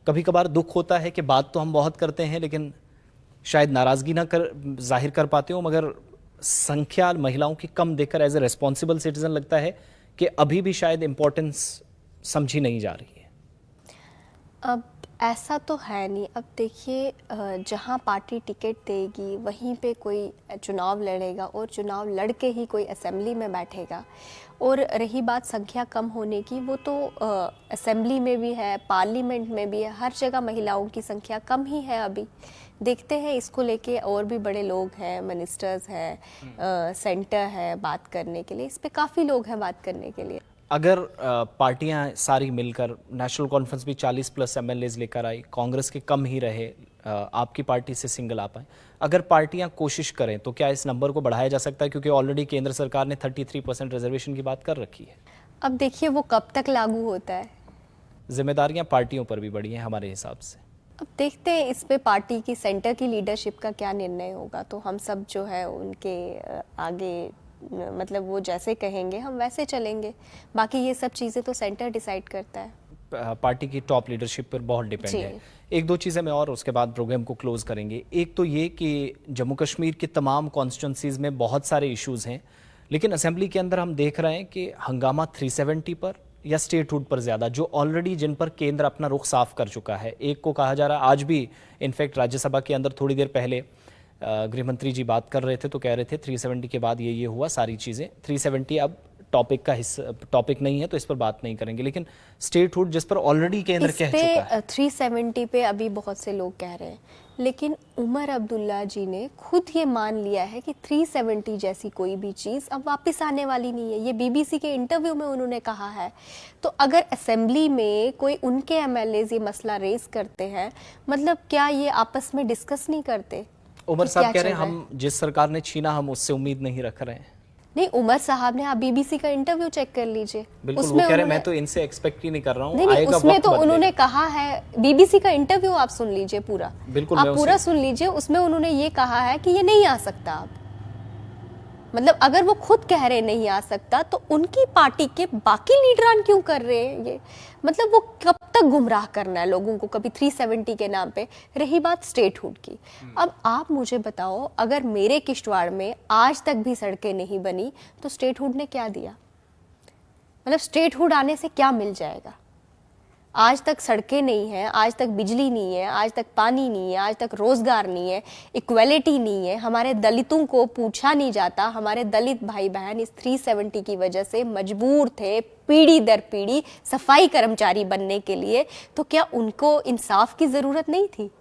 कभी कभार दुख होता है कि बात तो हम बहुत करते हैं लेकिन शायद नाराजगी ना कर जाहिर कर पाते हो, मगर संख्या महिलाओं की कम देखकर एज ए रेस्पॉन्सिबल सिटीजन लगता है कि अभी भी शायद इम्पोर्टेंस समझी नहीं जा रही है।
अब ऐसा तो है नहीं। अब देखिए, जहाँ पार्टी टिकट देगी वहीं पे कोई चुनाव लड़ेगा और चुनाव लड़ के ही कोई असेंबली में बैठेगा। और रही बात संख्या कम होने की, वो तो असेंबली में भी है, पार्लियामेंट में भी है, हर जगह महिलाओं की संख्या कम ही है। अभी देखते हैं इसको लेके और भी बड़े लोग हैं, मिनिस्टर्स हैं, सेंटर है बात करने के लिए, इस पे काफ़ी लोग हैं बात करने के लिए।
अगर पार्टियां सारी मिलकर, नेशनल कॉन्फ्रेंस भी 40+ एमएलएज लेकर आई, कांग्रेस के कम ही रहे, आपकी पार्टी से सिंगल आ पाए, अगर पार्टियां कोशिश करें तो क्या इस नंबर को बढ़ाया जा सकता है? क्योंकि ऑलरेडी केंद्र सरकार ने 33% रिजर्वेशन की बात कर रखी है।
अब देखिए वो कब तक लागू होता है।
जिम्मेदारियां पार्टियों पर भी बढ़ी हैं हमारे हिसाब से।
अब देखते हैं इस पे पार्टी की, सेंटर की लीडरशिप का क्या निर्णय होगा। तो हम सब जो है उनके आगे मतलब वो जैसे कहेंगे हम वैसे चलेंगे। बाकी ये सब चीज़ें तो सेंटर डिसाइड करता है।
पार्टी की टॉप लीडरशिप पर बहुत डिपेंड है। एक दो चीज़ें मैं और उसके बाद प्रोग्राम को क्लोज करेंगे। एक तो ये कि जम्मू कश्मीर की तमाम कॉन्स्टिट्यूंसीज में बहुत सारे इश्यूज हैं, लेकिन असेंबली के अंदर हम देख रहे हैं कि हंगामा 370 पर या स्टेटहुड पर ज़्यादा, जो ऑलरेडी जिन पर केंद्र अपना रुख साफ कर चुका है। एक को कहा जा रहा है, आज भी इनफैक्ट राज्यसभा के अंदर थोड़ी देर पहले गृह मंत्री जी बात कर रहे थे तो कह रहे थे 370 के बाद ये हुआ, सारी चीज़ें 370 अब टॉपिक का हिस्सा, टॉपिक नहीं है तो इस पर बात नहीं करेंगे। लेकिन स्टेटहुड जिस पर ऑलरेडी केंद्र कह चुका है,
370 पे अभी बहुत से लोग कह रहे हैं, लेकिन उमर अब्दुल्ला जी ने खुद ये मान लिया है कि 370 जैसी कोई भी चीज़ अब वापस आने वाली नहीं है। ये बीबीसी के इंटरव्यू में उन्होंने कहा है। तो अगर असेंबली में कोई उनके एमएलएज ये मसला रेज करते हैं, मतलब क्या ये आपस में डिस्कस नहीं करते?
उमर साहब कह रहे हैं हम जिस सरकार ने छीना हम उससे उम्मीद नहीं रख रहे हैं।
नहीं, उमर साहब ने, आप बीबीसी का इंटरव्यू चेक कर लीजिए,
बिल्कुल वो कह रहे हैं मैं तो इनसे एक्सपेक्ट ही नहीं कर रहा हूँ।
नहीं, उसमें तो उन्होंने कहा है, बीबीसी का इंटरव्यू आप सुन लीजिए पूरा,
बिल्कुल
आप पूरा सुन लीजिए। उसमें उन्होंने ये कहा है कि ये नहीं आ सकता। अब मतलब अगर वो खुद कह रहे नहीं आ सकता तो उनकी पार्टी के बाकी लीडरान क्यों कर रहे हैं ये? मतलब वो कब तक गुमराह करना है लोगों को, कभी 370 के नाम पे। रही बात स्टेटहुड की, अब आप मुझे बताओ, अगर मेरे किश्तवाड़ में आज तक भी सड़कें नहीं बनी तो स्टेटहुड ने क्या दिया? मतलब स्टेटहुड आने से क्या मिल जाएगा? आज तक सड़कें नहीं हैं, आज तक बिजली नहीं है, आज तक पानी नहीं है, आज तक रोजगार नहीं है, इक्वलिटी नहीं है, हमारे दलितों को पूछा नहीं जाता। हमारे दलित भाई बहन इस 370 की वजह से मजबूर थे पीढ़ी दर पीढ़ी सफाई कर्मचारी बनने के लिए। तो क्या उनको इंसाफ की जरूरत नहीं थी?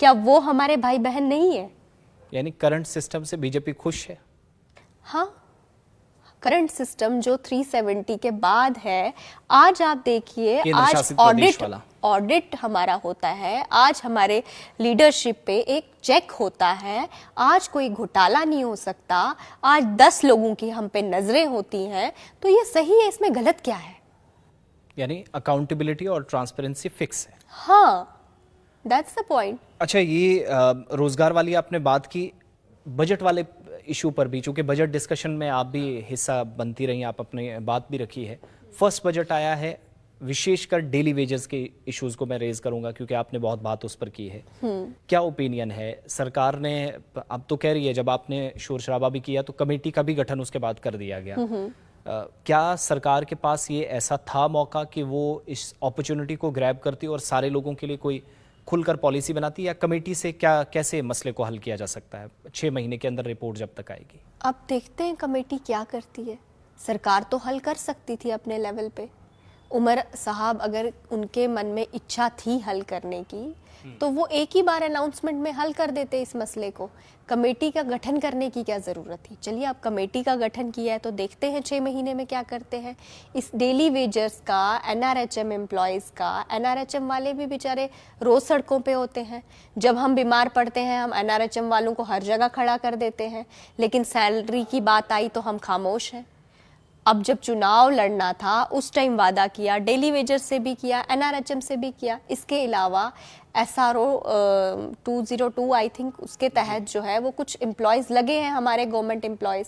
क्या वो हमारे भाई बहन नहीं है?
यानी करंट सिस्टम से बीजेपी खुश है?
हाँ, करंट सिस्टम जो 370 के बाद है, आज आप देखिए, आज ऑडिट हमारा होता है, आज हमारे लीडरशिप पे एक चेक होता है, आज कोई घोटाला नहीं हो सकता, आज 10 लोगों की हम पे नजरें होती हैं। तो ये सही है, इसमें गलत क्या है?
यानी अकाउंटेबिलिटी और ट्रांसपेरेंसी फिक्स है।
हाँ, दैट्स द पॉइंट।
अच्छा, ये रोजगार वाली आपने बात की, बजट वाले इशू पर भी, चूंकि बजट डिस्कशन में आप भी हिस्सा बनती रही, आप अपने बात भी रखी है। फर्स्ट बजट आया है, विशेषकर डेली वेजेस के इश्यूज को मैं रेज करूंगा क्योंकि आपने बहुत बात उस पर की है। क्या ओपिनियन है? सरकार ने अब तो कह रही है, जब आपने शोर शराबा भी किया तो कमेटी का भी गठन उसके बाद कर दिया गया। क्या सरकार के पास ये ऐसा था मौका कि वो इस अपॉर्चुनिटी को ग्रैब करती और सारे लोगों के लिए कोई खुलकर पॉलिसी बनाती, या कमेटी से क्या कैसे मसले को हल किया जा सकता है? 6 महीने के अंदर रिपोर्ट जब तक आएगी।
अब देखते हैं कमेटी क्या करती है। सरकार तो हल कर सकती थी अपने लेवल पे। उमर साहब अगर उनके मन में इच्छा थी हल करने की तो वो एक ही बार अनाउंसमेंट में हल कर देते इस मसले को। कमेटी का गठन करने की क्या ज़रूरत थी? चलिए, आप कमेटी का गठन किया है तो देखते हैं 6 महीने में क्या करते हैं। इस डेली वेजर्स का, एनआरएचएम एम्प्लॉयज़ का, एनआरएचएम वाले भी बेचारे रोज़ सड़कों पे होते हैं। जब हम बीमार पड़ते हैं हम एनआरएचएम वालों को हर जगह खड़ा कर देते हैं, लेकिन सैलरी की बात आई तो हम खामोश हैं। अब जब चुनाव लड़ना था उस टाइम वादा किया, डेली वेजर से भी किया, एनआरएचएम से भी किया। इसके अलावा एसआरओ 202 आई थिंक उसके तहत जो है वो कुछ एम्प्लॉयज़ लगे हैं हमारे गवर्नमेंट एम्प्लॉयज़,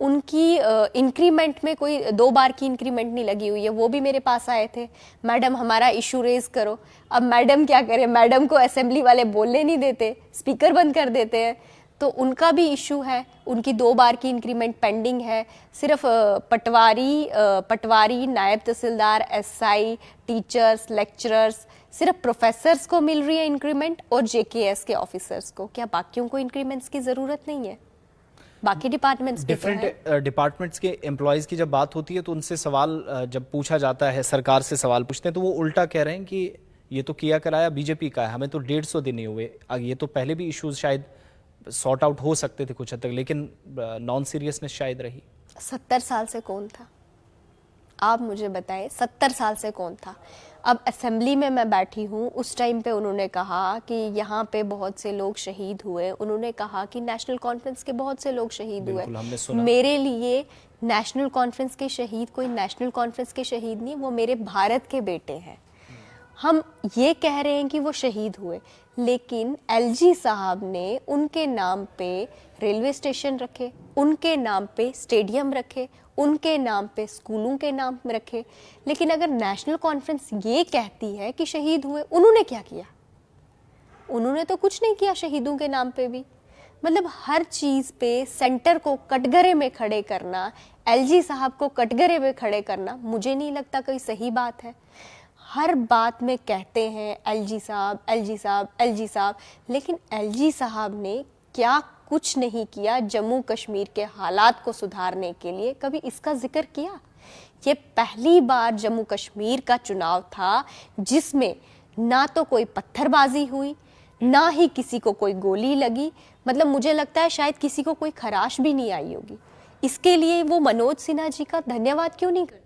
उनकी इंक्रीमेंट में कोई 2 बार की इंक्रीमेंट नहीं लगी हुई है। वो भी मेरे पास आए थे, मैडम हमारा इशू रेज करो। अब मैडम क्या करें, मैडम को असेंबली वाले बोलने नहीं देते, स्पीकर बंद कर देते हैं, तो उनका भी इशू है। उनकी 2 बार की इंक्रीमेंट पेंडिंग है। सिर्फ पटवारी, नायब तहसीलदार, एसआई, टीचर्स, लेक्चरर्स, सिर्फ प्रोफेसर्स को मिल रही है इंक्रीमेंट और जेकेएस के ऑफिसर्स को। क्या बाकियों को इंक्रीमेंट्स की ज़रूरत नहीं है? बाकी डिपार्टमेंट्स
डिफरेंट डिपार्टमेंट्स के एम्प्लॉयज़ की जब बात होती है तो उनसे सवाल जब पूछा जाता है, सरकार से सवाल पूछते हैं तो वो उल्टा कह रहे हैं कि ये तो किया कराया बीजेपी का है, हमें तो 150 दिन नहीं हुए। ये तो पहले भी इश्यूज शायद सॉर्ट आउट हो सकते थे कुछ हद तक, लेकिन नॉन सीरियसनेस शायद रही।
70 साल से कौन था? आप मुझे बताएं, 70 साल से कौन था? अब असेंबली में मैं बैठी हूँ, उस टाइम पे उन्होंने कहा कि यहाँ पे बहुत से लोग शहीद हुए। उन्होंने कहा कि नेशनल कॉन्फ्रेंस के बहुत से लोग शहीद हुए।
हमने सुना।
मेरे लिए नेशनल कॉन्फ्रेंस के शहीद कोई नेशनल कॉन्फ्रेंस के शहीद नहीं, वो मेरे भारत के बेटे हैं। हम ये कह रहे हैं कि वो शहीद हुए, लेकिन एलजी साहब ने उनके नाम पे रेलवे स्टेशन रखे, उनके नाम पे स्टेडियम रखे, उनके नाम पे स्कूलों के नाम रखे। लेकिन अगर नेशनल कॉन्फ्रेंस ये कहती है कि शहीद हुए, उन्होंने क्या किया? उन्होंने तो कुछ नहीं किया शहीदों के नाम पे भी। मतलब हर चीज़ पे सेंटर को कटघरे में खड़े करना, एलजी साहब को कटघरे में खड़े करना, मुझे नहीं लगता कोई सही बात है। हर बात में कहते हैं एलजी साहब, एलजी साहब, एलजी साहब, लेकिन एलजी साहब ने क्या कुछ नहीं किया जम्मू कश्मीर के हालात को सुधारने के लिए? कभी इसका जिक्र किया? ये पहली बार जम्मू कश्मीर का चुनाव था जिसमें ना तो कोई पत्थरबाजी हुई, ना ही किसी को कोई गोली लगी। मतलब मुझे लगता है शायद किसी को कोई खराश भी नहीं आई होगी। इसके लिए वो मनोज सिन्हा जी का धन्यवाद क्यों नहीं करते?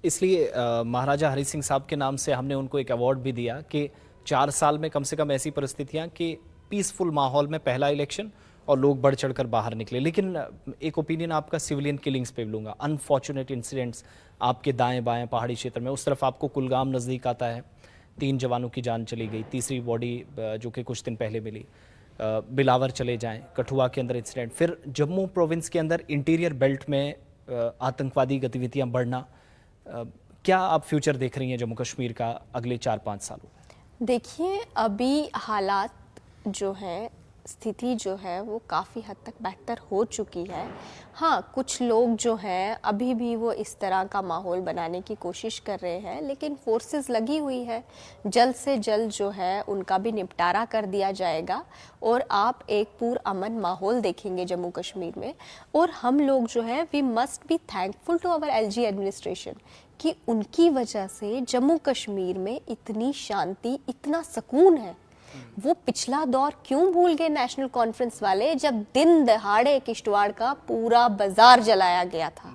इसलिए महाराजा हरि सिंह साहब के नाम से हमने उनको एक अवार्ड भी दिया कि 4 साल में कम से कम ऐसी परिस्थितियां कि पीसफुल माहौल में पहला इलेक्शन और लोग बढ़ चढ़कर बाहर निकले। लेकिन एक ओपिनियन आपका सिविलियन किलिंग्स पे लूँगा, अनफॉर्चुनेट इंसिडेंट्स आपके दाएं बाएं पहाड़ी क्षेत्र में। उस तरफ आपको कुलगाम नज़दीक आता है, 3 जवानों की जान चली गई, तीसरी बॉडी जो कि कुछ दिन पहले मिली। बिलावर चले जाएं, कठुआ के अंदर इंसिडेंट, फिर जम्मू प्रोविंस के अंदर इंटीरियर बेल्ट में आतंकवादी गतिविधियाँ बढ़ना। क्या आप फ्यूचर देख रही हैं जम्मू कश्मीर का अगले 4-5 सालों में?
देखिए, अभी हालात जो हैं, स्थिति जो है वो काफ़ी हद तक बेहतर हो चुकी है। हाँ, कुछ लोग जो हैं अभी भी वो इस तरह का माहौल बनाने की कोशिश कर रहे हैं, लेकिन फोर्सेस लगी हुई है, जल्द से जल्द जो है उनका भी निपटारा कर दिया जाएगा और आप एक पुरअमन माहौल देखेंगे जम्मू कश्मीर में। और हम लोग जो है we must be thankful to our LG administration कि उनकी वजह से जम्मू कश्मीर में इतनी शांति, इतना सुकून है। वो पिछला दौर क्यों भूल गए नेशनल कॉन्फ्रेंस वाले, जब दिन दहाड़े किश्तवाड़ का पूरा बाजार जलाया गया था।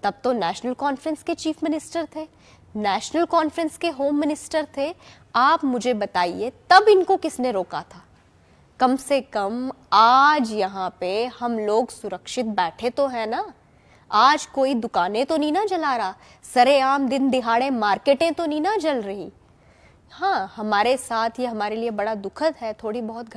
तब तो नेशनल कॉन्फ्रेंस के चीफ मिनिस्टर थे, नेशनल कॉन्फ्रेंस के होम मिनिस्टर थे। आप मुझे बताइए तब इनको किसने रोका था? कम से कम आज यहाँ पे हम लोग सुरक्षित बैठे तो है ना। आज कोई दुकानें तो नहीं ना जला रहा, सरेआम दिन दिहाड़े मार्केटें तो नहीं ना जल रही। हाँ, हमारे साथ ये हमारे लिए बड़ा दुखद है। थोड़ी बहुत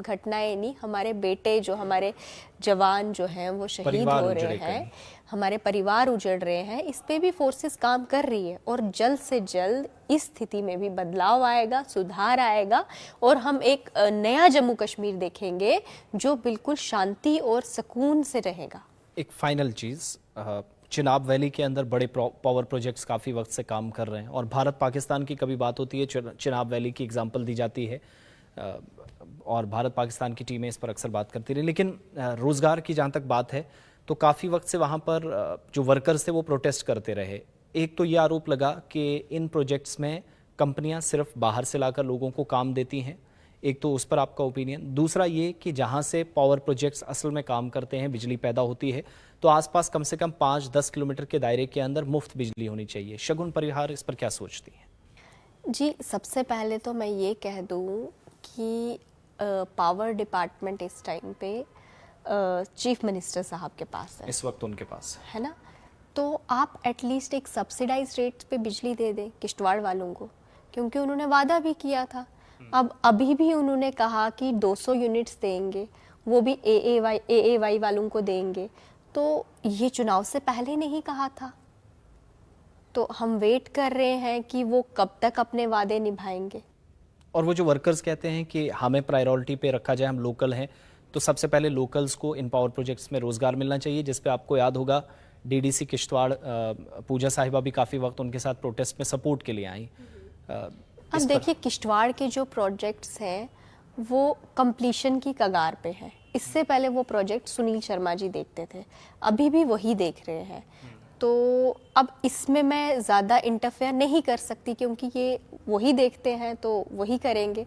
घटनाएं नहीं, हमारे बेटे जो हमारे जवान जो हैं वो शहीद हो रहे हैं, हमारे परिवार उजड़ रहे हैं। इस पे भी फोर्सेस काम कर रही है और जल्द से जल्द इस स्थिति में भी बदलाव आएगा, सुधार आएगा और हम एक नया जम्मू कश्मीर देखेंगे जो बिल्कुल शांति और सुकून से रहेगा।
एक फाइनल चीज़, चिनाब वैली के अंदर बड़े पावर प्रोजेक्ट्स काफ़ी वक्त से काम कर रहे हैं और भारत पाकिस्तान की कभी बात होती है चिनाब वैली की एग्जांपल दी जाती है और भारत पाकिस्तान की टीमें इस पर अक्सर बात करती रही। लेकिन रोज़गार की जहाँ तक बात है, तो काफ़ी वक्त से वहाँ पर जो वर्कर्स थे वो प्रोटेस्ट करते रहे। एक तो ये आरोप लगा कि इन प्रोजेक्ट्स में कंपनियां सिर्फ बाहर से लाकर लोगों को काम देती हैं। एक तो उस पर आपका ओपिनियन। दूसरा ये कि जहाँ से पावर प्रोजेक्ट्स असल में काम करते हैं, बिजली पैदा होती है, तो आसपास कम से कम 5-10 किलोमीटर के दायरे के अंदर मुफ्त बिजली होनी चाहिए। शगुन परिहार इस पर क्या सोचती हैं?
जी, सबसे पहले तो मैं ये कह दूँ कि पावर डिपार्टमेंट इस टाइम पे चीफ मिनिस्टर साहब के पास है,
इस वक्त उनके पास
है ना। तो आप एटलीस्ट एक सब्सिडाइज रेट पे बिजली दे दें किश्तवाड़ वालों को, क्योंकि उन्होंने वादा भी किया था। अब अभी भी उन्होंने कहा कि 200 यूनिट्स देंगे, वो भी एएवाई वालों को देंगे। तो ये चुनाव से पहले नहीं कहा था, तो हम वेट कर रहे हैं कि वो कब तक अपने वादे निभाएंगे।
और वो जो वर्कर्स कहते हैं कि हमें प्रायोरिटी पे रखा जाए, हम लोकल हैं, तो सबसे पहले लोकल्स को इन पावर प्रोजेक्ट्स में रोजगार मिलना चाहिए, जिस पे आपको याद होगा डीडीसी किश्तवाड़ पूजा साहिबा भी काफ़ी वक्त उनके साथ प्रोटेस्ट में सपोर्ट के लिए आई।
अब देखिए, किश्तवाड़ के जो प्रोजेक्ट्स हैं वो कंप्लीशन की कगार पे हैं। इससे पहले वो प्रोजेक्ट सुनील शर्मा जी देखते थे, अभी भी वही देख रहे हैं। तो अब इसमें मैं ज़्यादा इंटरफेयर नहीं कर सकती, क्योंकि ये वही देखते हैं तो वही करेंगे।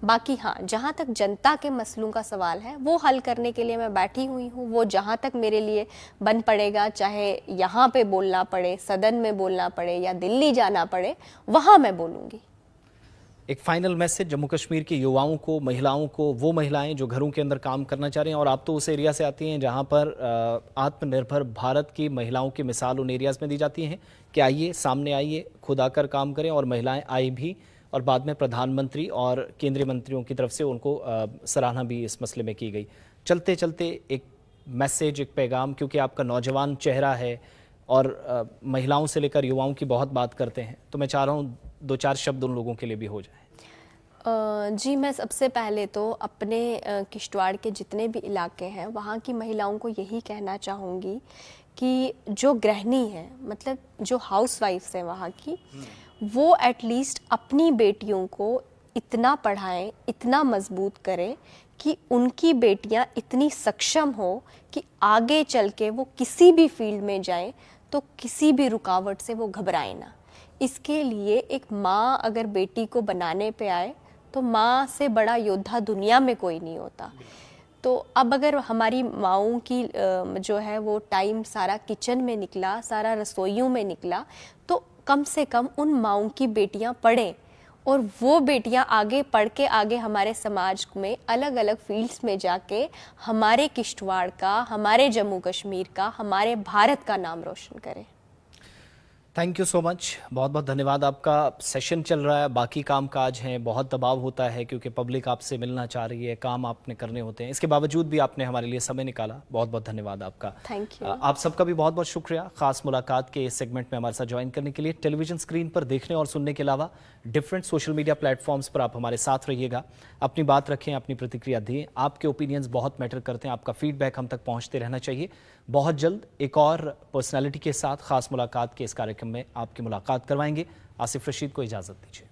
बाकी हाँ, जहाँ तक जनता के मसलों का सवाल है वो हल करने के लिए मैं बैठी हुई हूँ। वो जहाँ तक मेरे लिए बन पड़ेगा, चाहे यहाँ पे बोलना पड़े, सदन में बोलना पड़े या दिल्ली जाना पड़े, वहाँ मैं बोलूँगी।
एक फाइनल मैसेज जम्मू कश्मीर के युवाओं को, महिलाओं को, वो महिलाएं जो घरों के अंदर काम करना चाह रही हैं, और आप तो उस एरिया से आती हैं जहां पर आत्मनिर्भर भारत की महिलाओं की मिसाल उन एरियाज़ में दी जाती हैं कि आइए, सामने आइए, खुद आकर काम करें। और महिलाएं आई भी, और बाद में प्रधानमंत्री और केंद्रीय मंत्रियों की तरफ से उनको सराहना भी इस मसले में की गई। चलते चलते एक मैसेज, एक पैगाम, क्योंकि आपका नौजवान चेहरा है और महिलाओं से लेकर युवाओं की बहुत बात करते हैं, तो मैं चाह रहा हूँ 2-4 शब्द उन लोगों के लिए भी हो जाए।
जी, मैं सबसे पहले तो अपने किश्तवाड़ के जितने भी इलाके हैं वहाँ की महिलाओं को यही कहना चाहूँगी कि जो गृहिणी है, मतलब जो हाउसवाइफ्स हैं वहाँ की, वो एटलीस्ट अपनी बेटियों को इतना पढ़ाएं, इतना मजबूत करें कि उनकी बेटियाँ इतनी सक्षम हो कि आगे चल के वो किसी भी फील्ड में जाएं तो किसी भी रुकावट से वो घबराएं ना। इसके लिए एक माँ अगर बेटी को बनाने पे आए तो माँ से बड़ा योद्धा दुनिया में कोई नहीं होता। तो अब अगर हमारी माँओं की जो है वो टाइम सारा किचन में निकला, सारा रसोइयों में निकला, तो कम से कम उन माँओं की बेटियाँ पढ़ें, और वो बेटियाँ आगे पढ़ के आगे हमारे समाज में अलग अलग फील्ड्स में जाके हमारे किश्तवाड़ का, हमारे जम्मू कश्मीर का, हमारे भारत का नाम रोशन करें।
थैंक यू सो मच, बहुत बहुत धन्यवाद। आपका सेशन चल रहा है, बाकी काम काज हैं, बहुत दबाव होता है क्योंकि पब्लिक आपसे मिलना चाह रही है, काम आपने करने होते हैं, इसके बावजूद भी आपने हमारे लिए समय निकाला, बहुत बहुत धन्यवाद आपका।
Thank you.
आप सबका भी बहुत बहुत शुक्रिया खास मुलाकात के इस सेगमेंट में हमारे साथ ज्वाइन करने के लिए। टेलीविजन स्क्रीन पर देखने और सुनने के अलावा डिफरेंट सोशल मीडिया प्लेटफॉर्म्स पर आप हमारे साथ रहिएगा। अपनी बात रखें, अपनी प्रतिक्रिया दें, आपके ओपिनियंस बहुत मैटर करते हैं, आपका फीडबैक हम तक पहुंचते रहना चाहिए। बहुत जल्द एक और पर्सनैलिटी के साथ खास मुलाकात के इस कार्यक्रम में आपकी मुलाकात करवाएंगे। आसिफ रशीद को इजाज़त दीजिए।